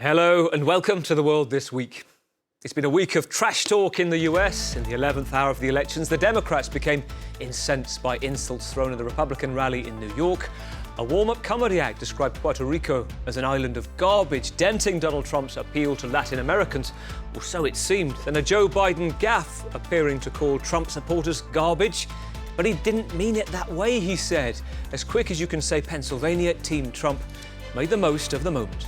Hello and welcome to The World This Week. It's been a week of trash talk in the US. In the 11th hour of the elections, the Democrats became incensed by insults thrown at the Republican rally in New York. A warm-up Camariac described Puerto Rico as an island of garbage, denting Donald Trump's appeal to Latin Americans, or so it seemed. Then a Joe Biden gaffe appearing to call Trump supporters garbage. But he didn't mean it that way, he said. As quick as you can say Pennsylvania, Team Trump made the most of the moment.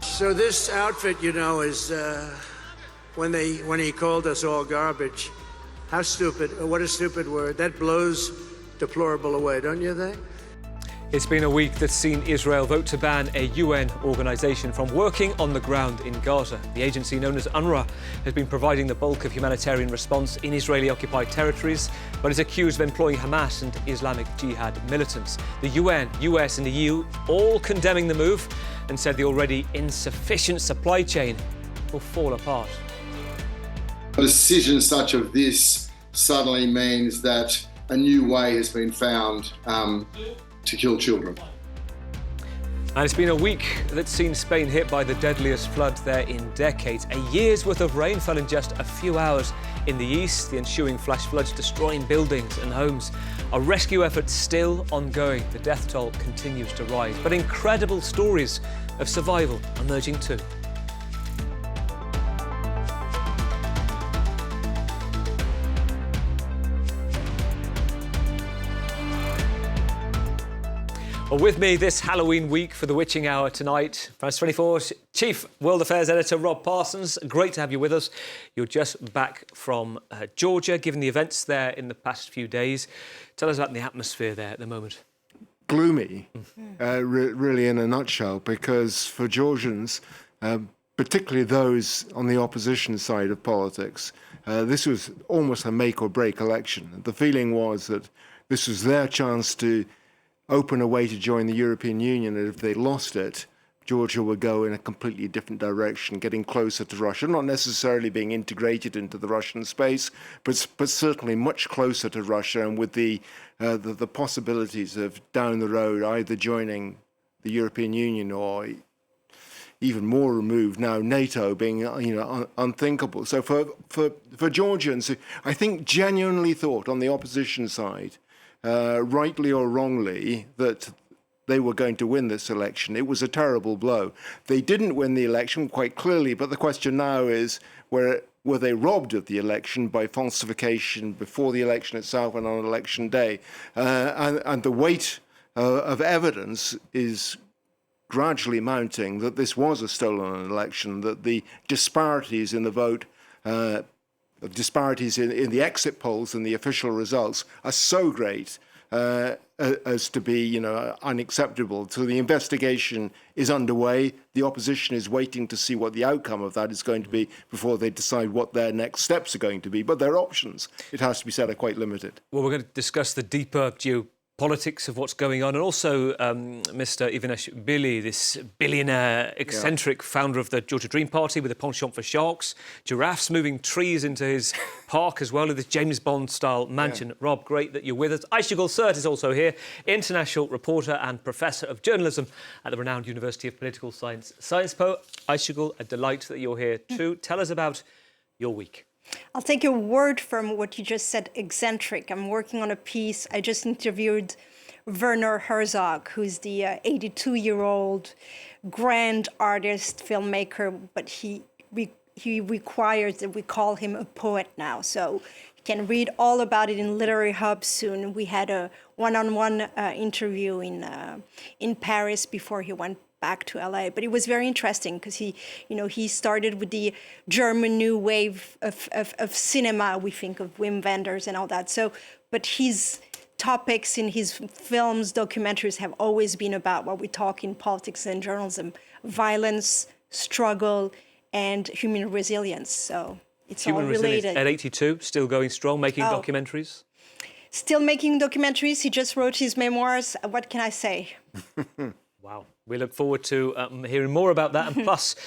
So this outfit, you know, is when he called us all garbage. How stupid! What a stupid word. That blows deplorable away, don't you think? It's been a week that's seen Israel vote to ban a UN organisation from working on the ground in Gaza. The agency known as UNWRA has been providing the bulk of humanitarian response in Israeli-occupied territories, but is accused of employing Hamas and Islamic Jihad militants. The UN, US and the EU all condemning the move and said the already insufficient supply chain will fall apart. A decision such as this suddenly means that a new way has been found to kill children. And it's been a week that's seen Spain hit by the deadliest flood there in decades. A year's worth of rain fell in just a few hours in the east, the ensuing flash floods destroying buildings and homes. A rescue effort still ongoing. The death toll continues to rise, but incredible stories of survival emerging too. Well, with me this Halloween week for the Witching Hour tonight, France 24's Chief World Affairs Editor Rob Parsons. Great to have you with us. You're just back from Georgia, given the events there in the past few days. Tell us about the atmosphere there at the moment. Gloomy, really in a nutshell, because for Georgians, particularly those on the opposition side of politics, this was almost a make or break election. The feeling was that this was their chance to open a way to join the European Union, and if they lost it, Georgia would go in a completely different direction, getting closer to Russia, not necessarily being integrated into the Russian space, but certainly much closer to Russia, and with the possibilities of down the road either joining the European Union or even more removed now NATO being unthinkable. So for Georgians, I think genuinely thought on the opposition side, rightly or wrongly, that they were going to win this election. It was a terrible blow. They didn't win the election quite clearly, but the question now is, were they robbed of the election by falsification before the election itself and on election day? And the weight of evidence is gradually mounting that this was a stolen election, that the disparities in the vote, disparities in the exit polls and the official results are so great as to be, unacceptable. So the investigation is underway. The opposition is waiting to see what the outcome of that is going to be before they decide what their next steps are going to be. But their options, it has to be said, are quite limited. Well, we're going to discuss the deeper geopolitics of what's going on, and also Mr. Ivanishvili, this billionaire eccentric founder of the Georgia Dream Party with a penchant for sharks, giraffes, moving trees into his park as well, with this James Bond-style mansion. Yeah. Rob, great that you're with us. Aysegul Sert is also here, international reporter and professor of journalism at the renowned University of Political Science, SciencePo. Aysegul, a delight that you're here too. Tell us about your week. I'll take your word from what you just said, eccentric. I'm working on a piece. I just interviewed Werner Herzog, who's the 82-year-old grand artist, filmmaker, but he requires that we call him a poet now. So you can read all about it in Literary Hub soon. We had a one-on-one interview in Paris before he went back to LA, but it was very interesting because he started with the German new wave of cinema. We think of Wim Wenders and all that. So, but his topics in his films, documentaries have always been about what we talk in politics and journalism: violence, struggle, and human resilience. So it's all related. At 82, still going strong, making documentaries. Still making documentaries. He just wrote his memoirs. What can I say? Wow. We look forward to hearing more about that. And plus,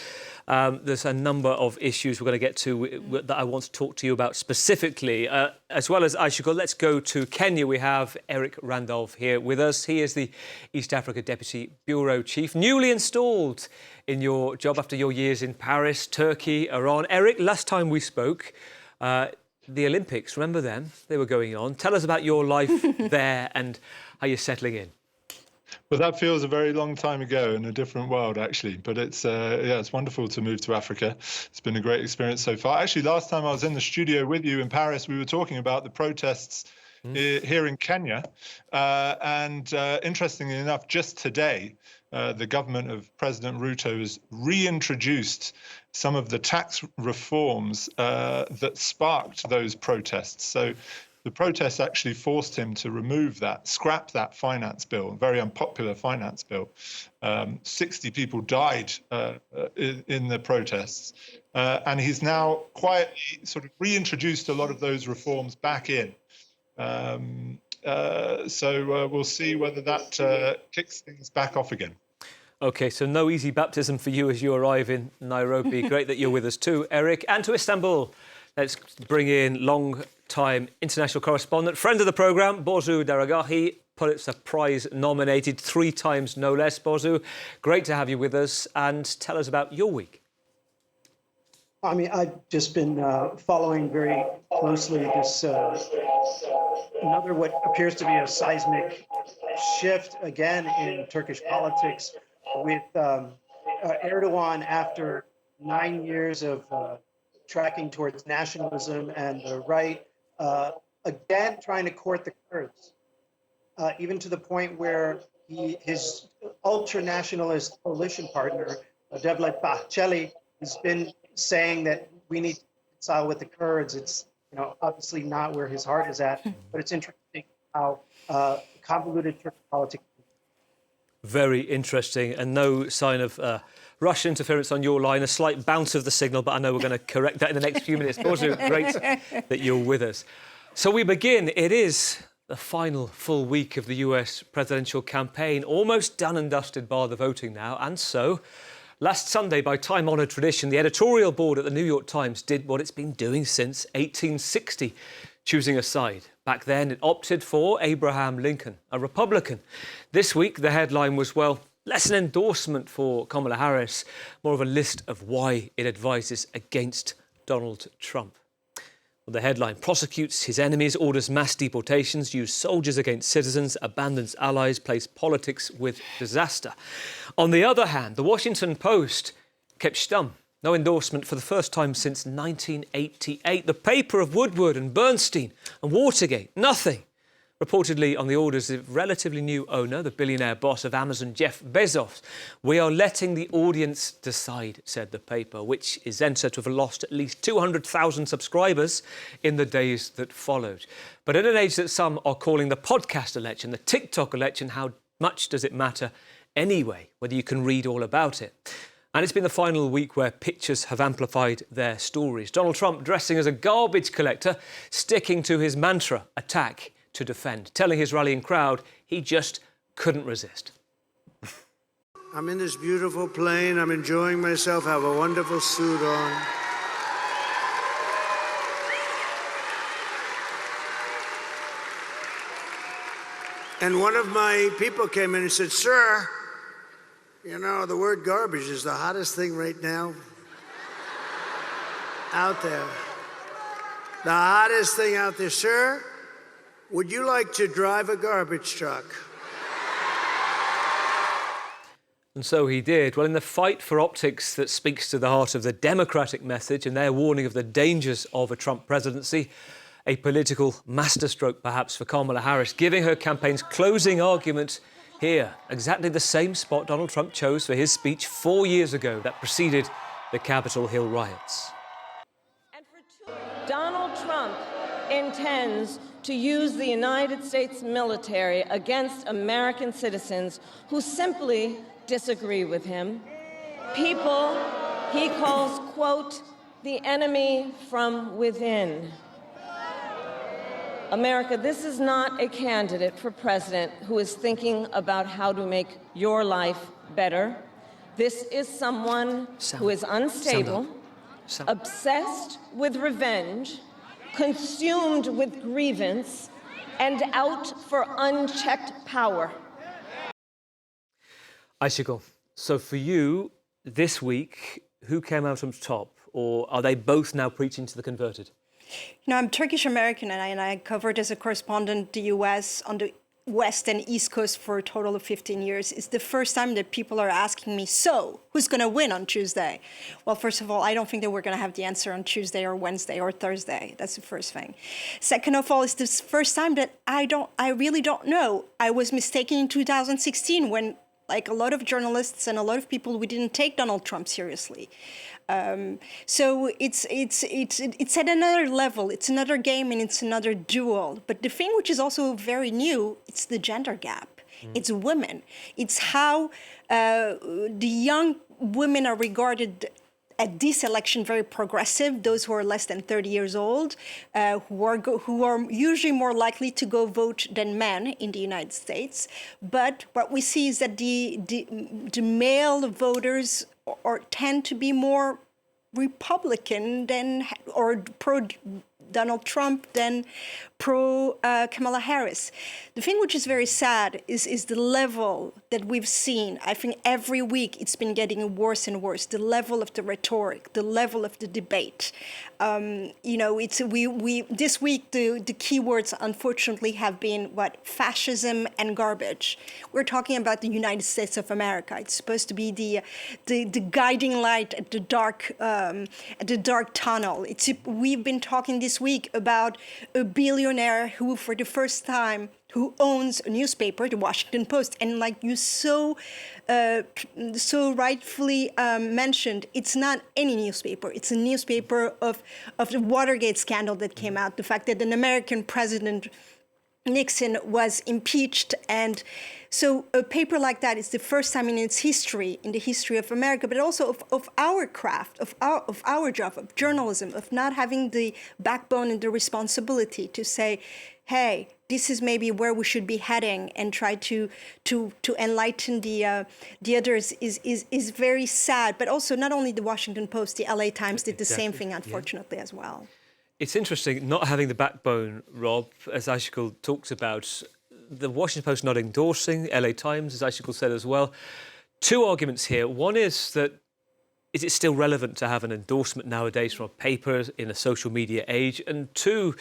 There's a number of issues we're going to get to that I want to talk to you about specifically. As well as Aisha, let's go to Kenya. We have Eric Randolph here with us. He is the East Africa Deputy Bureau Chief, newly installed in your job after your years in Paris, Turkey, Iran. Eric, last time we spoke, the Olympics, remember them? They were going on. Tell us about your life there and how you're settling in. Well, that feels a very long time ago in a different world, actually. But it's it's wonderful to move to Africa. It's been a great experience so far. Actually, last time I was in the studio with you in Paris, we were talking about the protests here in Kenya. Interestingly enough, just today, the government of President Ruto has reintroduced some of the tax reforms that sparked those protests. So the protests actually forced him to scrap that finance bill, a very unpopular finance bill. 60 people died in the protests. And he's now quietly sort of reintroduced a lot of those reforms back in. So we'll see whether that kicks things back off again. OK, so no easy baptism for you as you arrive in Nairobi. Great that you're with us too, Eric. And to Istanbul, let's bring in long-time international correspondent, friend of the programme, Bozu Daragahi, Pulitzer Prize nominated 3 times, no less. Bozu, great to have you with us. And tell us about your week. I mean, I've just been following very closely this another what appears to be a seismic shift again in Turkish politics with Erdogan after 9 years of tracking towards nationalism and the right, again trying to court the Kurds, even to the point where his ultra-nationalist coalition partner, Devlet Bahçeli, has been saying that we need to reconcile with the Kurds. It's obviously not where his heart is at, but it's interesting how convoluted Turkish politics. Very interesting, and no sign of Russian interference on your line. A slight bounce of the signal, but I know we're going to correct that in the next few minutes. Also, great that you're with us. So we begin. It is the final full week of the US presidential campaign, almost done and dusted bar the voting now. And so, last Sunday, by time-honoured tradition, the editorial board at the New York Times did what it's been doing since 1860, choosing a side. Back then, it opted for Abraham Lincoln, a Republican. This week, the headline was, well, less an endorsement for Kamala Harris, more of a list of why it advises against Donald Trump. Well, the headline: prosecutes his enemies, orders mass deportations, uses soldiers against citizens, abandons allies, plays politics with disaster. On the other hand, the Washington Post kept stum. No endorsement for the first time since 1988. The paper of Woodward and Bernstein and Watergate, nothing. Reportedly on the orders of relatively new owner, the billionaire boss of Amazon, Jeff Bezos. We are letting the audience decide, said the paper, which is then said to have lost at least 200,000 subscribers in the days that followed. But in an age that some are calling the podcast election, the TikTok election, how much does it matter anyway, whether you can read all about it? And it's been the final week where pictures have amplified their stories. Donald Trump dressing as a garbage collector, sticking to his mantra, attack to defend, telling his rallying crowd he just couldn't resist. I'm in this beautiful plane. I'm enjoying myself. I have a wonderful suit on. And one of my people came in and said, "Sir, you know, the word garbage is the hottest thing right now out there. The hottest thing out there. Sir, would you like to drive a garbage truck?" And so he did. Well, in the fight for optics that speaks to the heart of the Democratic message and their warning of the dangers of a Trump presidency, a political masterstroke perhaps for Kamala Harris, giving her campaign's closing argument here, exactly the same spot Donald Trump chose for his speech 4 years ago that preceded the Capitol Hill riots. Donald Trump intends to use the United States military against American citizens who simply disagree with him. People he calls, quote, the enemy from within. America, this is not a candidate for president who is thinking about how to make your life better. This is someone who is unstable, obsessed with revenge, consumed with grievance, and out for unchecked power. Icicle, so for you, this week, who came out on top? Or are they both now preaching to the converted? You know, I'm Turkish American, and I covered as a correspondent the US on the West and East Coast for a total of 15 years. It's the first time that people are asking me, so who's going to win on Tuesday? Well, first of all, I don't think that we're going to have the answer on Tuesday or Wednesday or Thursday. That's the first thing. Second of all, it's the first time that I really don't know. I was mistaken in 2016 when, like a lot of journalists and a lot of people, we didn't take Donald Trump seriously. So it's at another level. It's another game and it's another duel. But the thing which is also very new, it's the gender gap. It's women. It's how the young women are regarded at this election very progressive, those who are less than 30 years old, who are usually more likely to go vote than men in the United States. But what we see is that the male voters tend to be more Republican than, or pro Donald Trump than pro Kamala Harris. The thing which is very sad is the level that we've seen. I think every week it's been getting worse and worse. The level of the rhetoric, the level of the debate. You know, it's this week the keywords unfortunately have been fascism and garbage. We're talking about the United States of America. It's supposed to be the guiding light at the dark tunnel. We've been talking this week about a billionaire who, for the first time, who owns a newspaper, the Washington Post, and like you so rightfully mentioned, it's not any newspaper. It's a newspaper of the Watergate scandal that came out, the fact that an American president, Nixon, was impeached. And so a paper like that is the first time in its history, in the history of America, but also of our craft, of our job, of journalism, of not having the backbone and the responsibility to say, hey, this is maybe where we should be heading, and try to enlighten the others is very sad. But also not only the Washington Post, the LA Times did the same thing, unfortunately, as well. It's interesting not having the backbone, Rob, as Icicle talks about. The Washington Post not endorsing, LA Times, as Icicle said as well. Two arguments here. One is that, is it still relevant to have an endorsement nowadays from a paper in a social media age? And two,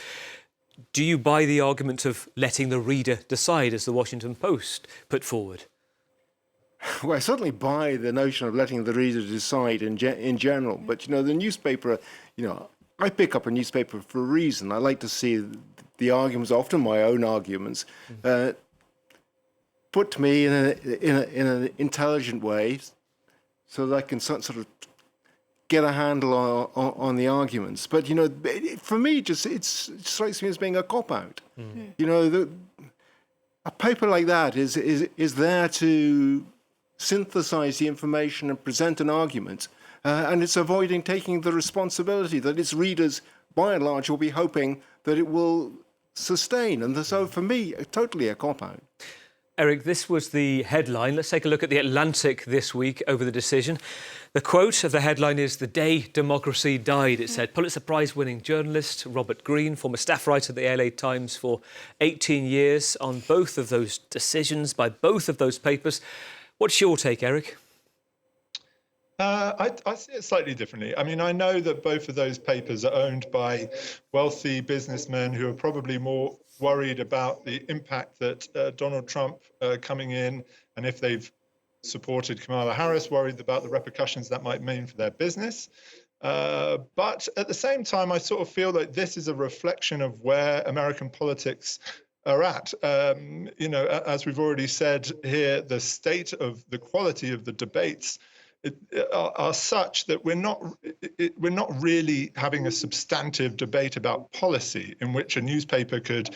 do you buy the argument of letting the reader decide, as the Washington Post put forward? Well, I certainly buy the notion of letting the reader decide in general. But, you know, the newspaper, you know, I pick up a newspaper for a reason. I like to see the arguments, often my own arguments, put to me in an intelligent way, so that I can sort of get a handle on the arguments. But, you know, for me, it strikes me as being a cop-out. You know, a paper like that is there to synthesize the information and present an argument, and it's avoiding taking the responsibility that its readers, by and large, will be hoping that it will sustain. And so, for me, totally a cop-out. Eric, this was the headline. Let's take a look at The Atlantic this week over the decision. The quote of the headline is, "The day democracy died," it said. Pulitzer Prize-winning journalist Robert Greene, former staff writer at the LA Times for 18 years, on both of those decisions by both of those papers. What's your take, Eric? I see it slightly differently. I mean, I know that both of those papers are owned by wealthy businessmen who are probably more worried about the impact that Donald Trump coming in, and if they've supported Kamala Harris, worried about the repercussions that might mean for their business. But at the same time, I sort of feel like this is a reflection of where American politics are at. You know, as we've already said here, the state of the quality of the debates are such that we're not really having a substantive debate about policy in which a newspaper could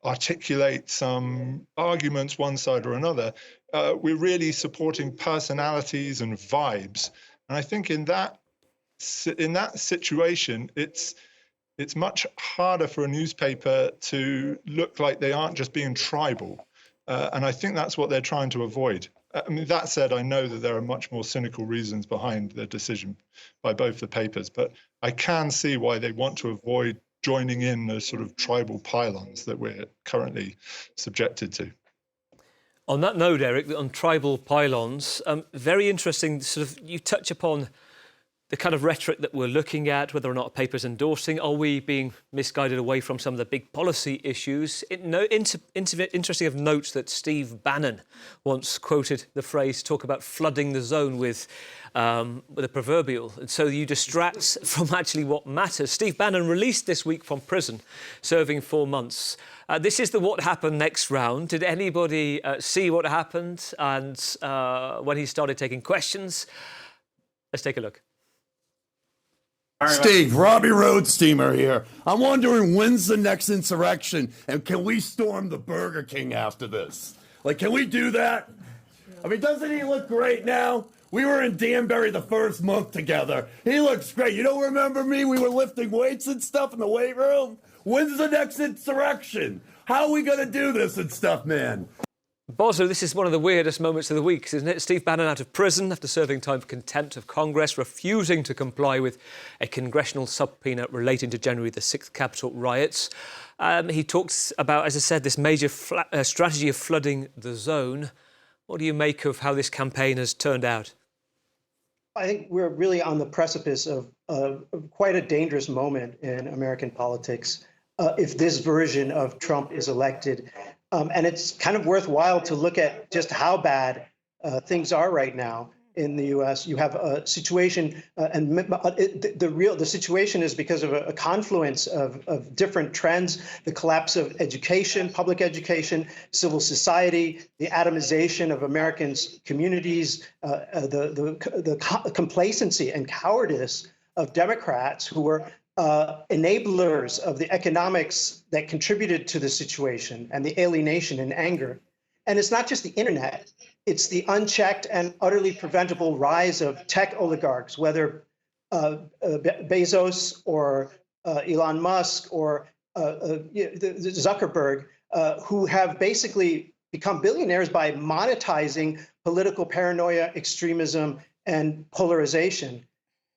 articulate some arguments one side or another. We're really supporting personalities and vibes, and I think in that situation, it's much harder for a newspaper to look like they aren't just being tribal, and I think that's what they're trying to avoid. I mean, that said, I know that there are much more cynical reasons behind the decision by both the papers, but I can see why they want to avoid joining in the sort of tribal pylons that we're currently subjected to. On that note, Eric, on tribal pylons, very interesting, sort of, you touch upon the kind of rhetoric that we're looking at, whether or not a paper's endorsing. Are we being misguided away from some of the big policy issues? Interesting of note that Steve Bannon once quoted the phrase, talk about flooding the zone with a proverbial. And so you distract from actually what matters. Steve Bannon released this week from prison, serving 4 months. This is the what happened next round. Did anybody see what happened and when he started taking questions? Let's take a look. Steve, Robbie Roadsteamer here. I'm wondering, when's the next insurrection, and can we storm the Burger King after this? Like, can we do that? I mean, doesn't he look great now? We were in Danbury the first month together. He looks great. You don't remember me? We were lifting weights and stuff in the weight room. When's the next insurrection? How are we going to do this and stuff, man? Bozo, this is one of the weirdest moments of the week, isn't it? Steve Bannon out of prison after serving time for contempt of Congress, refusing to comply with a congressional subpoena relating to January the 6th Capitol riots. He talks about, as I said, this major strategy of flooding the zone. What do you make of how this campaign has turned out? I think we're really on the precipice of quite a dangerous moment in American politics if this version of Trump is elected. And it's kind of worthwhile to look at just how bad things are right now in the U.S. You have a situation, and the situation is because of a confluence of different trends: the collapse of education, public education, civil society, the atomization of Americans' communities, the complacency and cowardice of Democrats who were enablers of the economics that contributed to the situation and the alienation and anger. And it's not just the internet, it's the unchecked and utterly preventable rise of tech oligarchs, whether Bezos or Elon Musk or Zuckerberg, who have basically become billionaires by monetizing political paranoia, extremism, and polarization.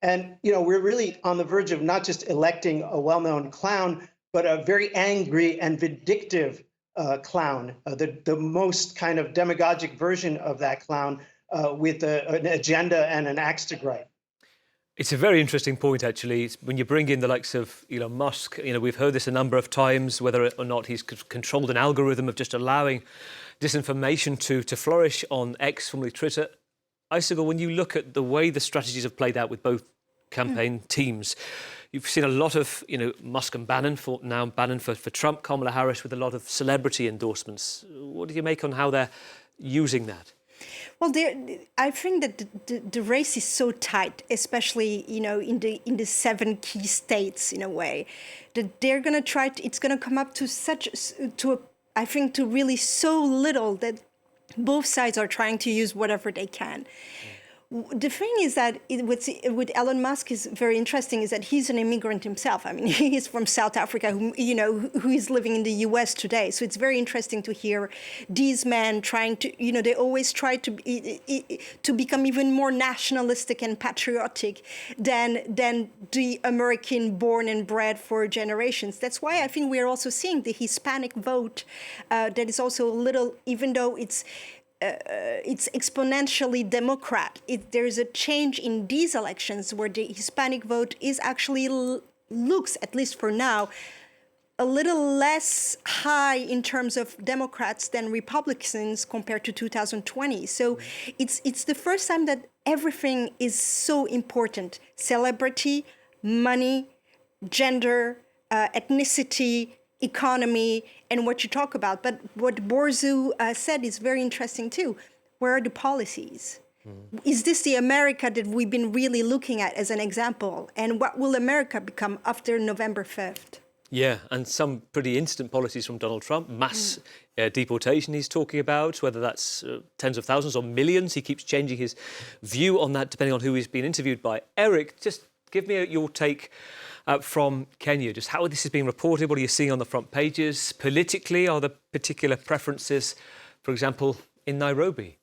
And, you know, we're really on the verge of not just electing a well-known clown, but a very angry and vindictive clown, the most kind of demagogic version of that clown with an agenda and an axe to grind. It's a very interesting point, actually. When you bring in the likes of Elon Musk, you know, we've heard this a number of times, whether or not he's controlled an algorithm of just allowing disinformation to flourish on X, formerly Twitter. Icicle, when you look at the way the strategies have played out with both campaign teams, you've seen a lot of, you know, Musk and Bannon, Bannon for Trump, Kamala Harris with a lot of celebrity endorsements. What do you make on how they're using that? Well, I think that the race is so tight, especially, you know, in the 7 key states, in a way, that they're going to try. It's going to come up to I think, to really so little that both sides are trying to use whatever they can. The thing is that with Elon Musk is very interesting is that he's an immigrant himself. I mean, he's from South Africa, who is living in the U.S. today. So it's very interesting to hear these men trying to, you know, they always try to become even more nationalistic and patriotic than the American born and bred for generations. That's why I think we're also seeing the Hispanic vote that is also a little, even though it's exponentially Democrat. There's a change in these elections where the Hispanic vote is actually looks, at least for now, a little less high in terms of Democrats than Republicans compared to 2020. So it's the first time that everything is so important: celebrity, money, gender, ethnicity, economy, and what you talk about. But what Borzu said is very interesting too. Where are the policies? Is this the America that we've been really looking at as an example? And what will America become after November 5th? Yeah, and some pretty instant policies from Donald Trump. Mass deportation he's talking about, whether that's tens of thousands or millions. He keeps changing his view on that depending on who he's been interviewed by. Eric, just give me your take from Kenya, just how this is being reported. What are you seeing on the front pages? Politically, are there particular preferences, for example, in Nairobi?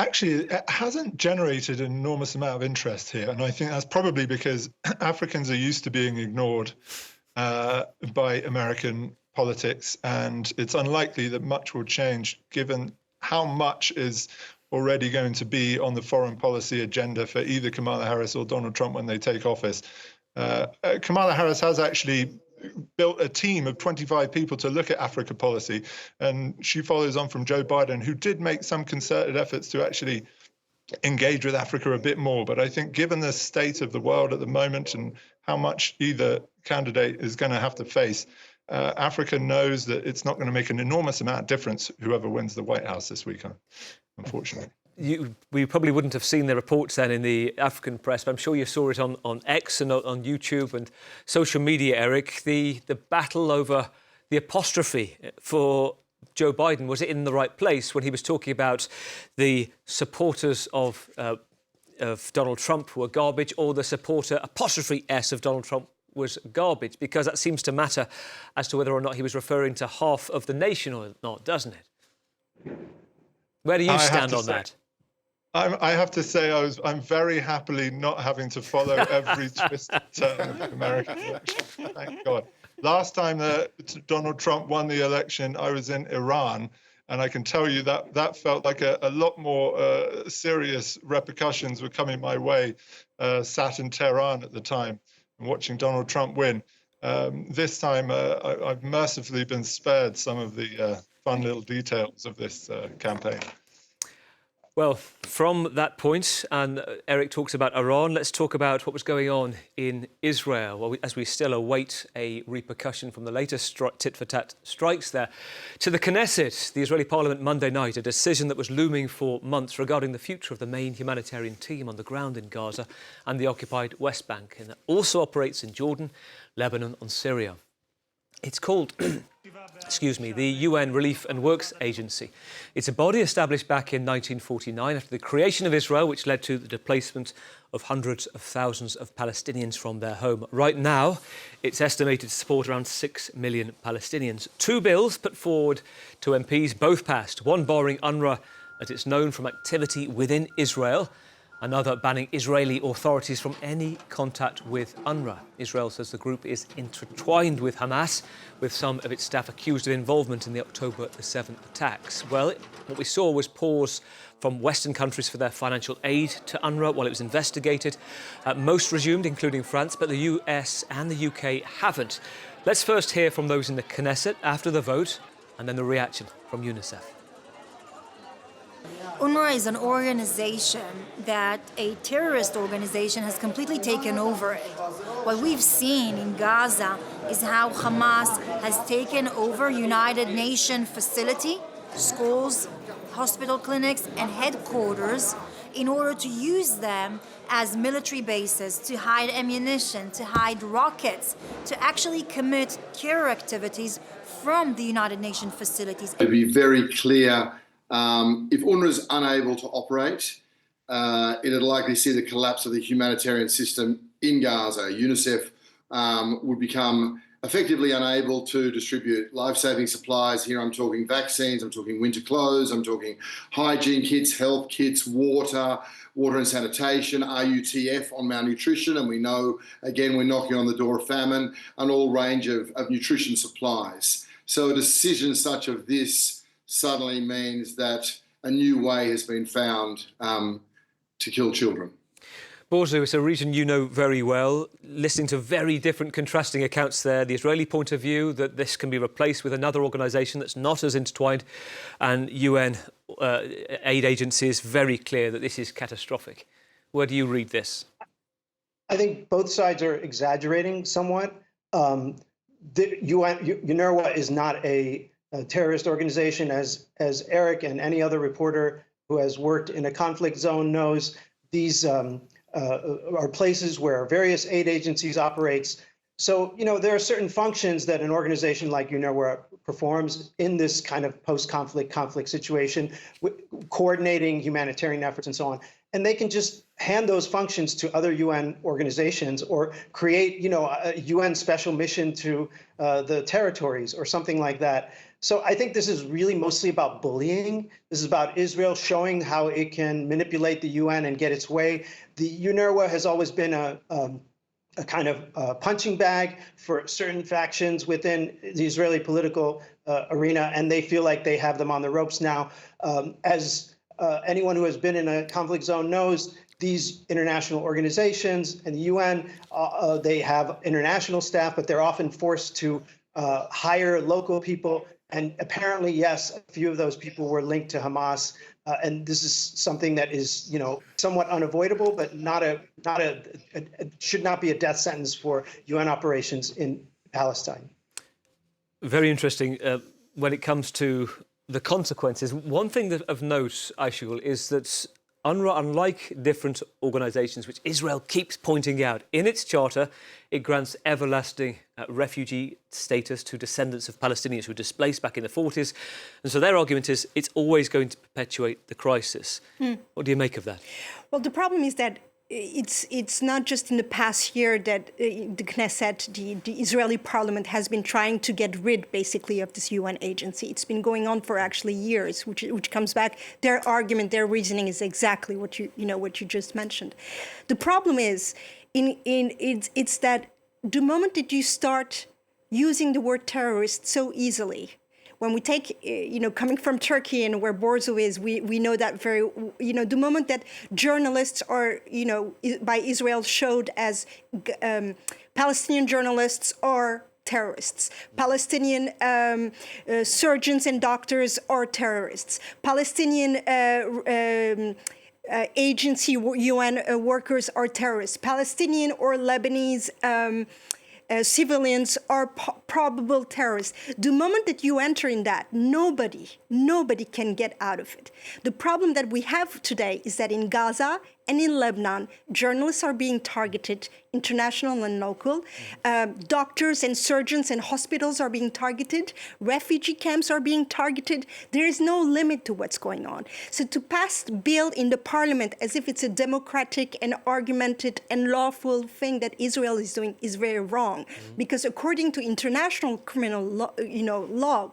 Actually, it hasn't generated an enormous amount of interest here. And I think that's probably because Africans are used to being ignored by American politics. And it's unlikely that much will change given how much is already going to be on the foreign policy agenda for either Kamala Harris or Donald Trump when they take office. Kamala Harris has actually built a team of 25 people to look at Africa policy, and she follows on from Joe Biden, who did make some concerted efforts to actually engage with Africa a bit more. But I think given the state of the world at the moment and how much either candidate is going to have to face, Africa knows that it's not going to make an enormous amount of difference whoever wins the White House this weekend, unfortunately. We probably wouldn't have seen the reports then in the African press, but I'm sure you saw it on X and on YouTube and social media, Eric. The battle over the apostrophe for Joe Biden, was it in the right place when he was talking about the supporters of Donald Trump who were garbage, or the supporter apostrophe S of Donald Trump was garbage? Because that seems to matter as to whether or not he was referring to half of the nation or not, doesn't it? Where do you stand on that? I have to say I'm very happily not having to follow every twist and turn of the American election. Thank God. Last time Donald Trump won the election, I was in Iran, and I can tell you that felt like a lot more serious repercussions were coming my way, sat in Tehran at the time and watching Donald Trump win. This time, I've mercifully been spared some of the fun little details of this campaign. Well, from that point, and Eric talks about Iran, let's talk about what was going on in Israel. Well, as we still await a repercussion from the latest tit-for-tat strikes there. To the Knesset, the Israeli parliament Monday night, a decision that was looming for months regarding the future of the main humanitarian team on the ground in Gaza and the occupied West Bank, and that also operates in Jordan, Lebanon and Syria. It's called, the UN Relief and Works Agency. It's a body established back in 1949 after the creation of Israel, which led to the displacement of hundreds of thousands of Palestinians from their home. Right now, it's estimated to support around 6 million Palestinians. 2 bills put forward to MPs, both passed. One barring UNWRA, as it's known, from activity within Israel. Another banning Israeli authorities from any contact with UNWRA. Israel says the group is intertwined with Hamas, with some of its staff accused of involvement in the October the 7th attacks. Well, what we saw was pause from Western countries for their financial aid to UNWRA while it was investigated. Most resumed, including France, but the US and the UK haven't. Let's first hear from those in the Knesset after the vote, and then the reaction from UNICEF. UNWRA is an organization that a terrorist organization has completely taken over it. What we've seen in Gaza is how Hamas has taken over United Nations facility, schools, hospital clinics, and headquarters in order to use them as military bases to hide ammunition, to hide rockets, to actually commit terror activities from the United Nations facilities. To be very clear, if UNRWA is unable to operate, it'd likely see the collapse of the humanitarian system in Gaza. UNICEF would become effectively unable to distribute life-saving supplies. Here I'm talking vaccines, I'm talking winter clothes, I'm talking hygiene kits, health kits, water and sanitation, RUTF on malnutrition, and we know, again, we're knocking on the door of famine, and all range of nutrition supplies. So a decision such as this suddenly means that a new way has been found to kill children. Bozu, it's a region you know very well. Listening to very different contrasting accounts there, the Israeli point of view that this can be replaced with another organisation that's not as intertwined, and UN aid agencies very clear that this is catastrophic. Where do you read this? I think both sides are exaggerating somewhat. The UNWRA is not a terrorist organization, as Eric and any other reporter who has worked in a conflict zone knows. These are places where various aid agencies operates. So, there are certain functions that an organization like UNWRA performs in this kind of post-conflict conflict situation, coordinating humanitarian efforts and so on. and they can just hand those functions to other UN organizations or create, a UN special mission to the territories or something like that. So I think this is really mostly about bullying. This is about Israel showing how it can manipulate the UN and get its way. The UNWRA has always been a kind of punching bag for certain factions within the Israeli political arena, and they feel like they have them on the ropes now. As anyone who has been in a conflict zone knows, these international organizations and the UN, they have international staff, but they're often forced to hire local people. And apparently, yes, a few of those people were linked to Hamas. And this is something that is, somewhat unavoidable, but should not be a death sentence for UN operations in Palestine. Very interesting. When it comes to the consequences, one thing that of note, Aishul, is that UNWRA, unlike different organisations which Israel keeps pointing out, in its charter, it grants everlasting refugee status to descendants of Palestinians who were displaced back in the 40s. And so their argument is it's always going to perpetuate the crisis. What do you make of that? Well, the problem is that it's not just in the past year that the Knesset, the Israeli parliament, has been trying to get rid, basically, of this UN agency. It's been going on for actually years, which comes back. Their argument, their reasoning is exactly what you just mentioned. The problem is, it's that the moment that you start using the word terrorist so easily, when we take, coming from Turkey and where Borzo is, we know that very, the moment that journalists are, by Israel showed as Palestinian journalists are terrorists. Palestinian surgeons and doctors are terrorists. Palestinian agency UN workers are terrorists. Palestinian or Lebanese civilians are probable terrorists. The moment that you enter in that, nobody can get out of it. The problem that we have today is that in Gaza and in Lebanon, journalists are being targeted, international and local. Doctors and surgeons and hospitals are being targeted. Refugee camps are being targeted. There is no limit to what's going on. So to pass bill in the parliament as if it's a democratic and argumented and lawful thing that Israel is doing is very wrong. Because according to international criminal law,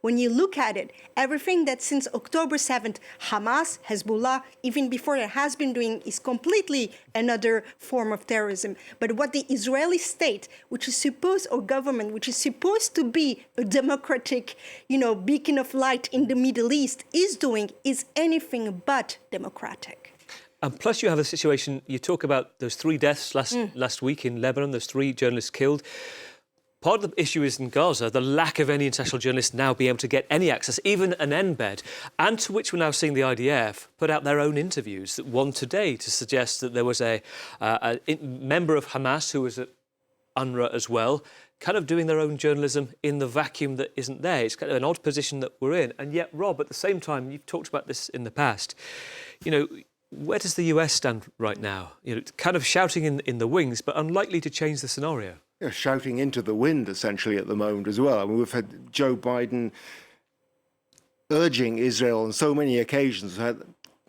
when you look at it, everything that since October 7th, Hamas, Hezbollah, even before it has been doing is completely another form of terrorism. But what the Israeli state, which is supposed, or government, which is supposed to be a democratic, beacon of light in the Middle East, is doing is anything but democratic. And plus you have a situation, you talk about those 3 deaths last week in Lebanon, those 3 journalists killed. Part of the issue is in Gaza, the lack of any international journalists now being able to get any access, even an embed, and to which we're now seeing the IDF put out their own interviews, one today to suggest that there was a member of Hamas who was at UNWRA as well, kind of doing their own journalism in the vacuum that isn't there. It's kind of an odd position that we're in. And yet, Rob, at the same time, you've talked about this in the past, where does the US stand right now? Kind of shouting in the wings, but unlikely to change the scenario. Yeah, shouting into the wind, essentially, at the moment as well. I mean, we've had Joe Biden urging Israel on so many occasions. We've had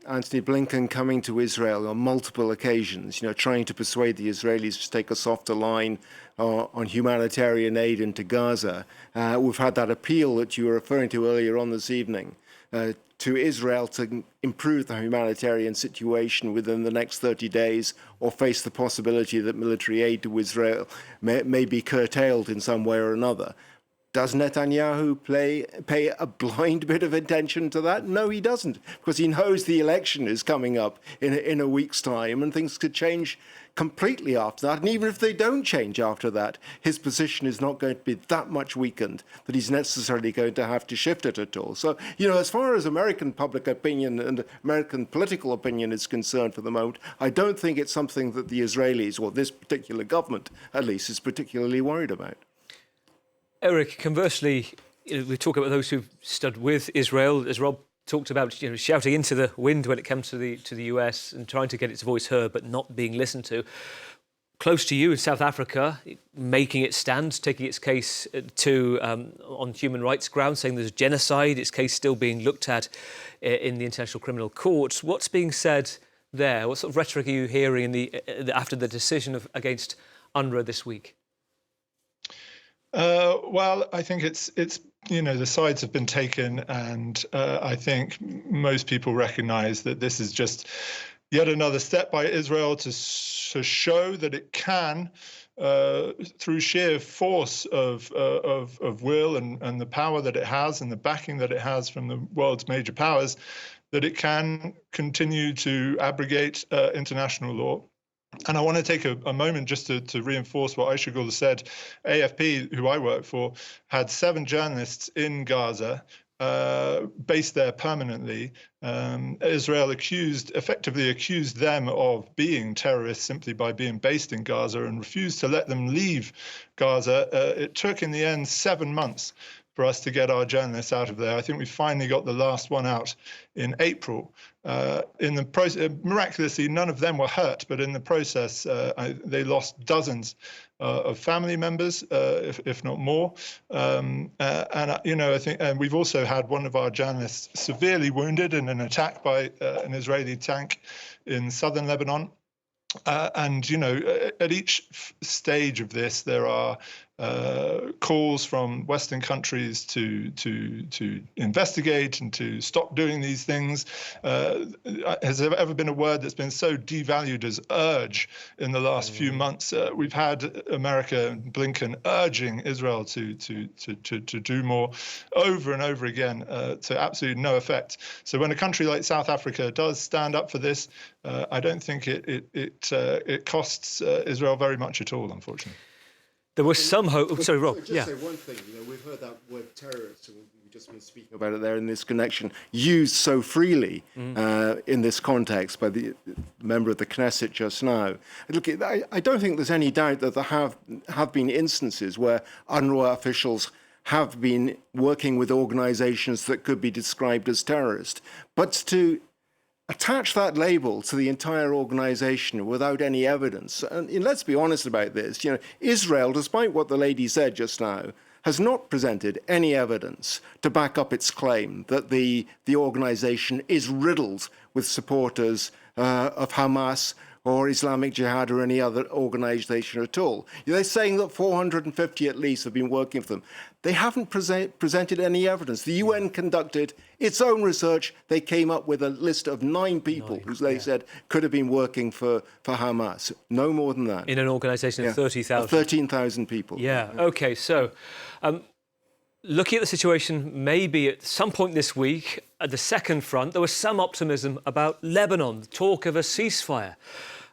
Antony Blinken coming to Israel on multiple occasions, trying to persuade the Israelis to take a softer line on humanitarian aid into Gaza. We've had that appeal that you were referring to earlier on this evening to Israel to improve the humanitarian situation within the next 30 days or face the possibility that military aid to Israel may be curtailed in some way or another. Does Netanyahu pay a blind bit of attention to that? No, he doesn't, because he knows the election is coming up in a week's time and things could change completely after that. And even if they don't change after that, his position is not going to be that much weakened that he's necessarily going to have to shift it at all. So, as far as American public opinion and American political opinion is concerned for the moment, I don't think it's something that the Israelis, or this particular government at least, is particularly worried about. Eric, conversely, we talk about those who've stood with Israel, as Rob talked about, shouting into the wind when it comes to the US and trying to get its voice heard, but not being listened to. Close to you in South Africa, making its stand, taking its case on human rights grounds, saying there's genocide, its case still being looked at in the International Criminal Court. What's being said there? What sort of rhetoric are you hearing after the decision against UNWRA this week? Well, I think it's the sides have been taken, and I think most people recognise that this is just yet another step by Israel to show that it can, through sheer force of will and the power that it has and the backing that it has from the world's major powers, that it can continue to abrogate international law. And I want to take a moment just to reinforce what Aisha Gul said. AFP, who I work for, had 7 journalists in Gaza, based there permanently. Israel effectively accused them of being terrorists simply by being based in Gaza and refused to let them leave Gaza. It took, in the end, 7 months for us to get our journalists out of there. I think we finally got the last one out in April. In the process, miraculously, none of them were hurt, but in the process, they lost dozens of family members, if not more. I think, and we've also had one of our journalists severely wounded in an attack by an Israeli tank in southern Lebanon. At each stage of this, there are calls from Western countries to investigate and to stop doing these things. Has there ever been a word that's been so devalued as urge in the last few months? We've had America and Blinken urging Israel to do more over and over again, to absolutely no effect. So when a country like South Africa does stand up for this, I don't think it costs Israel very much at all, unfortunately. There was some hope. Oh, sorry, Rob. Just say one thing. We've heard that word terrorist, and we've just been speaking about it there in this connection, used so freely in this context by the member of the Knesset just now. Look, I don't think there's any doubt that there have been instances where UNRWA officials have been working with organisations that could be described as terrorist, but to attach that label to the entire organization without any evidence. And let's be honest about this. Israel, despite what the lady said just now, has not presented any evidence to back up its claim that the organization is riddled with supporters of Hamas or Islamic Jihad or any other organization at all. They're saying that 450 at least have been working for them. They haven't presented any evidence. The UN conducted its own research. They came up with a list of 9 people who they said could have been working for Hamas. No more than that. In an organisation of 30,000. 13,000 people. Yeah, OK. So looking at the situation, maybe at some point this week, at the second front, there was some optimism about Lebanon, talk of a ceasefire.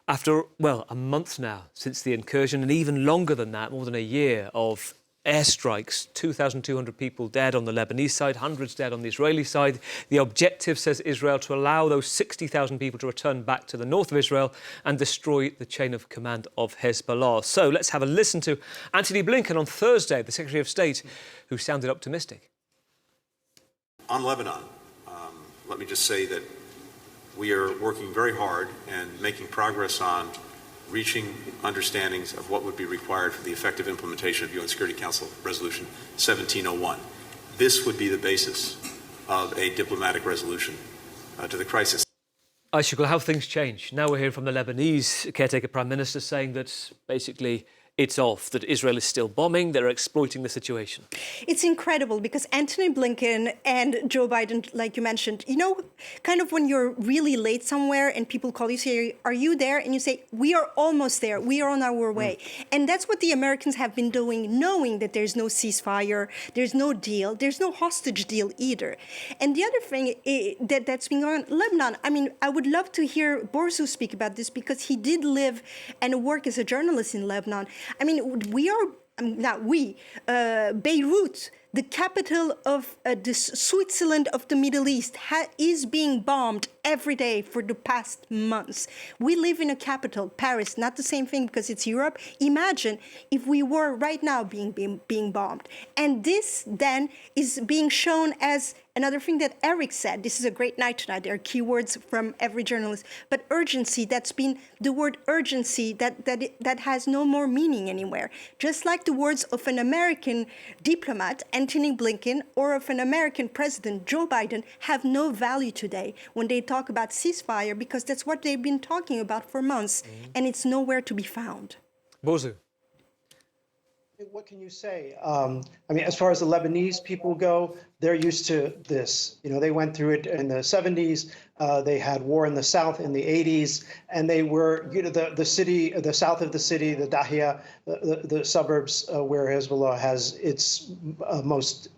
After, a month now since the incursion, and even longer than that, more than a year of airstrikes, 2,200 people dead on the Lebanese side, hundreds dead on the Israeli side. The objective, says Israel, to allow those 60,000 people to return back to the north of Israel and destroy the chain of command of Hezbollah. So let's have a listen to Antony Blinken on Thursday, the Secretary of State, who sounded optimistic. On Lebanon, let me just say that we are working very hard and making progress on reaching understandings of what would be required for the effective implementation of UN Security Council Resolution 1701. This would be the basis of a diplomatic resolution to the crisis. Aisha Gul, how things change. Now we're hearing from the Lebanese caretaker Prime Minister saying that basically it's off, that Israel is still bombing, they're exploiting the situation. It's incredible because Antony Blinken and Joe Biden, like you mentioned, kind of when you're really late somewhere and people call you, say, are you there? And you say, we are almost there. We are on our way. And that's what the Americans have been doing, knowing that there's no ceasefire, there's no deal, there's no hostage deal either. And the other thing that's been going on, Lebanon, I would love to hear Borzu speak about this because he did live and work as a journalist in Lebanon. Beirut, the capital of the Switzerland of the Middle East, is being bombed every day for the past months. We live in a capital, Paris, not the same thing because it's Europe. Imagine if we were right now being bombed. And this then is being shown as another thing that Eric said. This is a great night tonight. There are keywords from every journalist. But urgency, that's been the word urgency that has no more meaning anywhere. Just like the words of an American diplomat. And Antony Blinken or of an American president, Joe Biden, have no value today when they talk about ceasefire, because that's what they've been talking about for months, and it's nowhere to be found. Bozu. What can you say? I mean, as far as the Lebanese people go, they're used to this. You know, they went through it in the 70s. They had war in the south in the 80s, and they were, you know, the city, the south of the city, the Dahia, the suburbs where Hezbollah has its most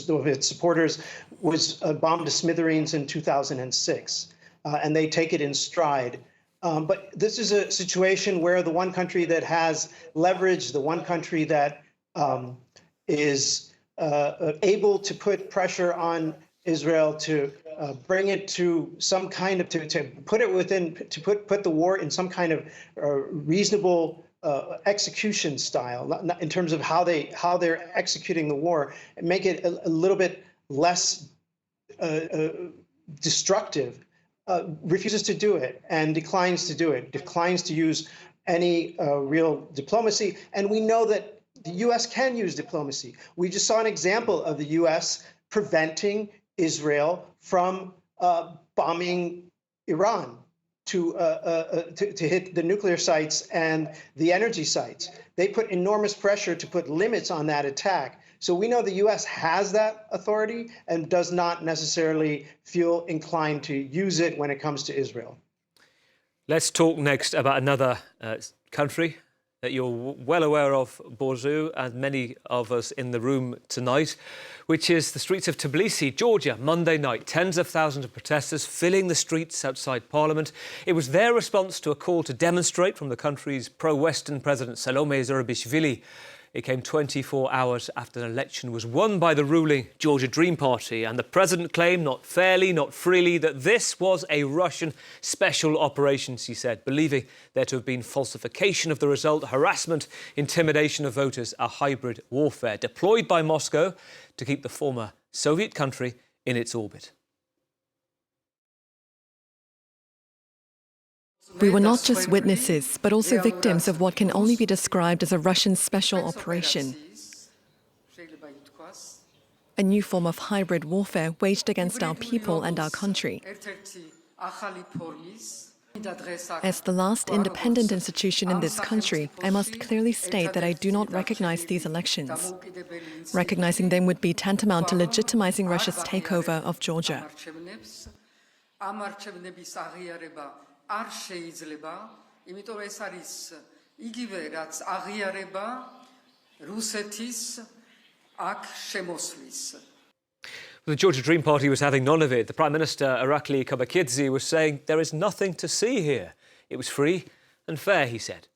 of its supporters, was bombed to smithereens in 2006, and they take it in stride. But this is a situation where the one country that has leverage, the one country that is able to put pressure on Israel to bring it to some kind of, to put it within, to put the war in some kind of reasonable execution style, not in terms of how they're executing the war, and make it a little bit less destructive. Refuses to do it and declines to do it, declines to use any real diplomacy. And we know that the U.S. can use diplomacy. We just saw an example of the U.S. preventing Israel from bombing Iran to hit the nuclear sites and the energy sites. They put enormous pressure to put limits on that attack. So we know the U.S. has that authority and does not necessarily feel inclined to use it when it comes to Israel. Let's talk next about another country that you're well aware of, Bozu, and many of us in the room tonight, which is the streets of Tbilisi, Georgia. Monday night, tens of thousands of protesters filling the streets outside Parliament. It was their response to a call to demonstrate from the country's pro-Western President Salome Zurabishvili. It came 24 hours after an election was won by the ruling Georgia Dream Party, and the president claimed, not fairly, not freely, that this was a Russian special operation, he said, believing there to have been falsification of the result, harassment, intimidation of voters, a hybrid warfare deployed by Moscow to keep the former Soviet country in its orbit. We were not just witnesses, but also victims of what can only be described as a Russian special operation. A new form of hybrid warfare waged against our people and our country. As the last independent institution in this country, I must clearly state that I do not recognize these elections. Recognizing them would be tantamount to legitimizing Russia's takeover of Georgia. არ შეიძლება, იმიტომ ეს არის იგივე რაც აღიარება რუსეთის აქ შემოსვლის. The Georgia Dream Party was having none of it. The Prime Minister, Irakli Kabakidze, was saying there is nothing to see here. It was free and fair, he said.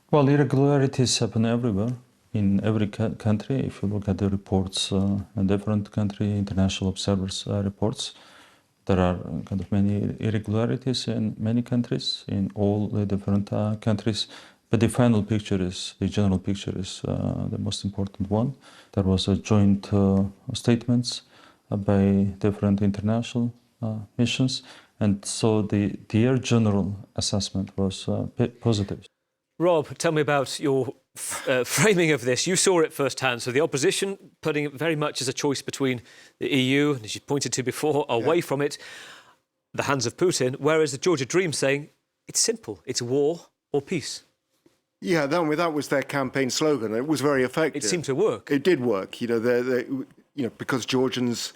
Well, irregularities happen everywhere, in every country. If you look at the reports in different country, international observers' reports, there are kind of many irregularities in many countries, in all the different countries. But the final picture is, the general picture is the most important one. There was a joint statements by different international missions. And so their general assessment was positive. Rob, tell me about your framing of this. You saw it firsthand. So the opposition putting it very much as a choice between the EU, and as you pointed to before, away from it, the hands of Putin, whereas the Georgia Dream saying it's simple, it's war or peace. Yeah, that was their campaign slogan. It was very effective. It seemed to work. It did work. Because Georgians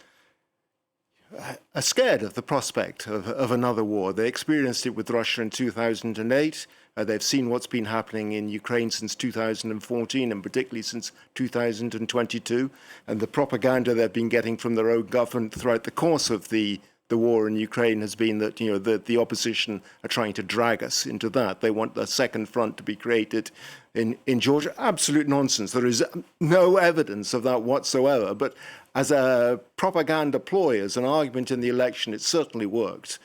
are scared of the prospect of another war. They experienced it with Russia in 2008. They've seen what's been happening in Ukraine since 2014, and particularly since 2022. And the propaganda they've been getting from their own government throughout the course of the war in Ukraine has been that the opposition are trying to drag us into that. They want a second front to be created in Georgia. Absolute nonsense. There is no evidence of that whatsoever. But as a propaganda ploy, as an argument in the election, it certainly worked.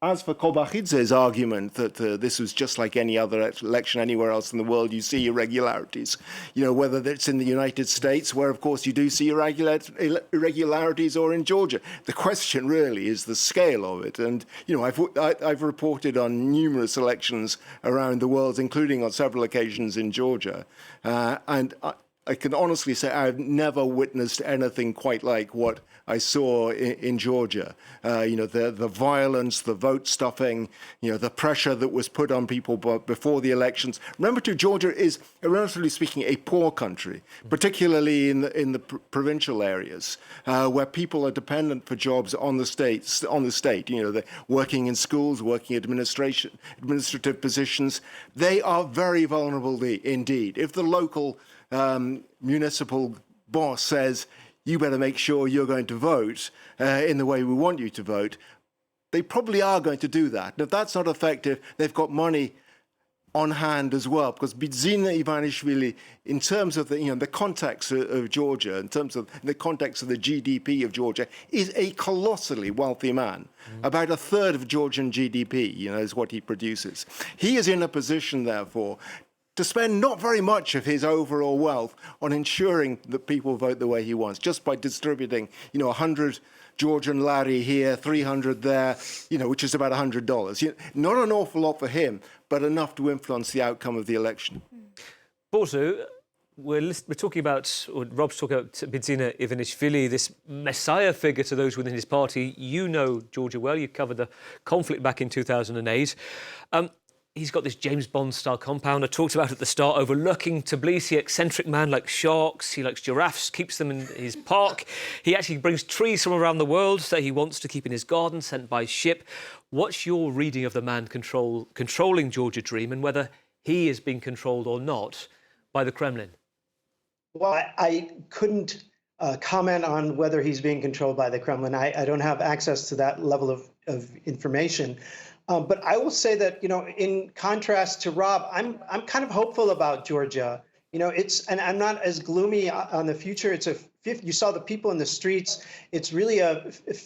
As for Kobachidze's argument that this was just like any other election anywhere else in the world, you see irregularities, whether it's in the United States, where, of course, you do see irregularities, or in Georgia. The question really is the scale of it. And, I've reported on numerous elections around the world, including on several occasions in Georgia. And I can honestly say I've never witnessed anything quite like what I saw in Georgia. The violence, the vote stuffing, the pressure that was put on people before the elections. Remember, too, Georgia is, relatively speaking, a poor country, particularly in the provincial areas, where people are dependent for jobs on the state. They're working in schools, working administrative positions. They are very vulnerable indeed. If the local municipal boss says, you better make sure you're going to vote in the way we want you to vote, they probably are going to do that. And if that's not effective, they've got money on hand as well, because Bidzina Ivanishvili, in terms of the context of Georgia, in terms of the context of the GDP of Georgia, is a colossally wealthy man. About a third of Georgian GDP, is what he produces. He is in a position, therefore, to spend not very much of his overall wealth on ensuring that people vote the way he wants, just by distributing, 100 Georgian lari here, 300 there, which is about $100. Not an awful lot for him, but enough to influence the outcome of the election. Bozu, we're talking about, or Rob's talking about Bidzina Ivanishvili, this messiah figure to those within his party. You know Georgia well. You covered the conflict back in 2008. He's got this James Bond-style compound I talked about at the start, overlooking Tbilisi, eccentric man, like sharks. He likes giraffes, keeps them in his park. He actually brings trees from around the world that he wants to keep in his garden, sent by ship. What's your reading of the man controlling Georgia Dream, and whether he is being controlled or not by the Kremlin? Well, I couldn't comment on whether he's being controlled by the Kremlin. I don't have access to that level of information. But I will say that, in contrast to Rob, I'm kind of hopeful about Georgia. And I'm not as gloomy on the future. You saw the people in the streets. It's really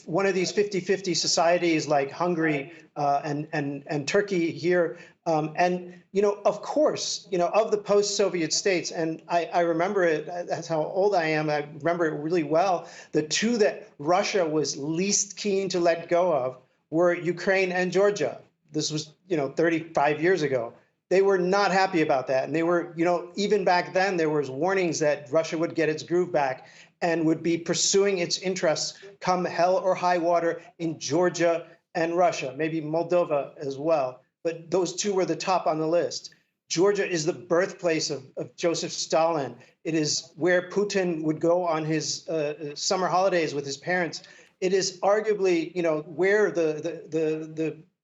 one of these 50-50 societies like Hungary and Turkey here. Of course, of the post-Soviet states, and I remember it, that's how old I am, I remember it really well, the two that Russia was least keen to let go of were Ukraine and Georgia. This was, 35 years ago. They were not happy about that. And they were, even back then, there was warnings that Russia would get its groove back and would be pursuing its interests come hell or high water in Georgia and Russia, maybe Moldova as well. But those two were the top on the list. Georgia is the birthplace of Joseph Stalin. It is where Putin would go on his summer holidays with his parents. It is arguably, where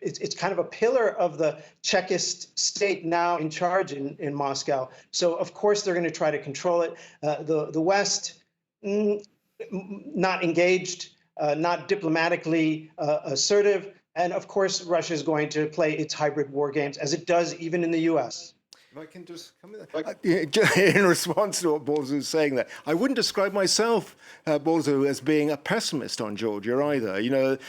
it's kind of a pillar of the Chekist state now in charge in Moscow. So of course they're going to try to control it. The West, not engaged, not diplomatically assertive, and of course Russia is going to play its hybrid war games as it does even in the U.S. If I can just come in, in response to what Bozu is saying there, I wouldn't describe myself, Bozu, as being a pessimist on Georgia either.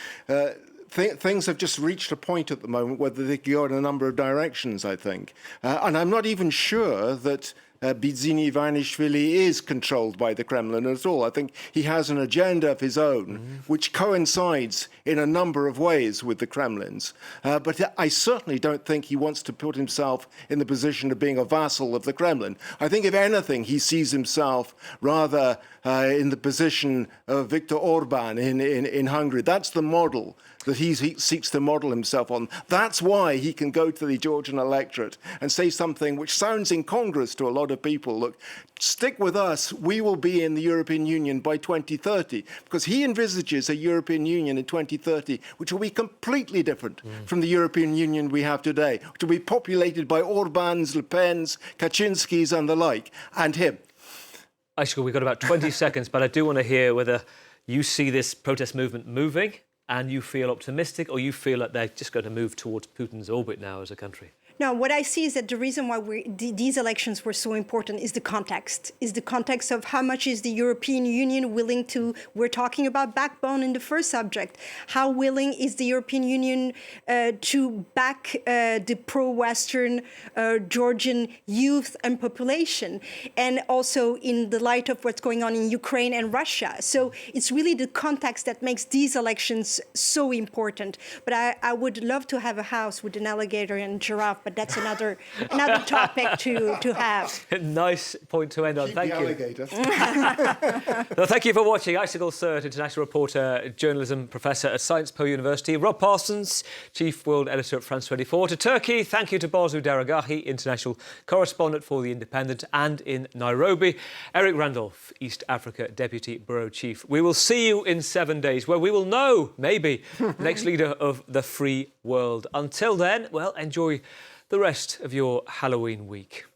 Things have just reached a point at the moment where they can go in a number of directions, I think. And I'm not even sure that Bidzina Ivanishvili is controlled by the Kremlin at all. I think he has an agenda of his own, which coincides in a number of ways with the Kremlin's. But I certainly don't think he wants to put himself in the position of being a vassal of the Kremlin. I think, if anything, he sees himself rather in the position of Viktor Orban in Hungary. That's the model that he seeks to model himself on. That's why he can go to the Georgian electorate and say something which sounds incongruous to a lot of people. Look, stick with us, we will be in the European Union by 2030, because he envisages a European Union in 2030 which will be completely different from the European Union we have today, which will be populated by Orbans, Le Pens, Kaczynskis and the like, and him. Aishka, we've got about 20 seconds, but I do want to hear whether you see this protest movement moving and you feel optimistic, or you feel that they're just going to move towards Putin's orbit now as a country. No, what I see is that the reason why these elections were so important is the context of how much is the European Union willing to, we're talking about backbone in the first subject, how willing is the European Union to back the pro-Western Georgian youth and population, and also in the light of what's going on in Ukraine and Russia. So it's really the context that makes these elections so important. But I would love to have a house with an alligator and giraffe, but that's another topic to have. Nice point to end on. Thank you. Alligator. Well, thank you for watching. Icicle Surt, international reporter, journalism professor at Science Po University. Rob Parsons, chief world editor at France 24. To Turkey, thank you to Barzu Daragahi, international correspondent for The Independent, and in Nairobi, Eric Randolph, East Africa deputy bureau chief. We will see you in 7 days, where we will know, maybe, the next leader of the free world. Until then, well, enjoy the rest of your Halloween week.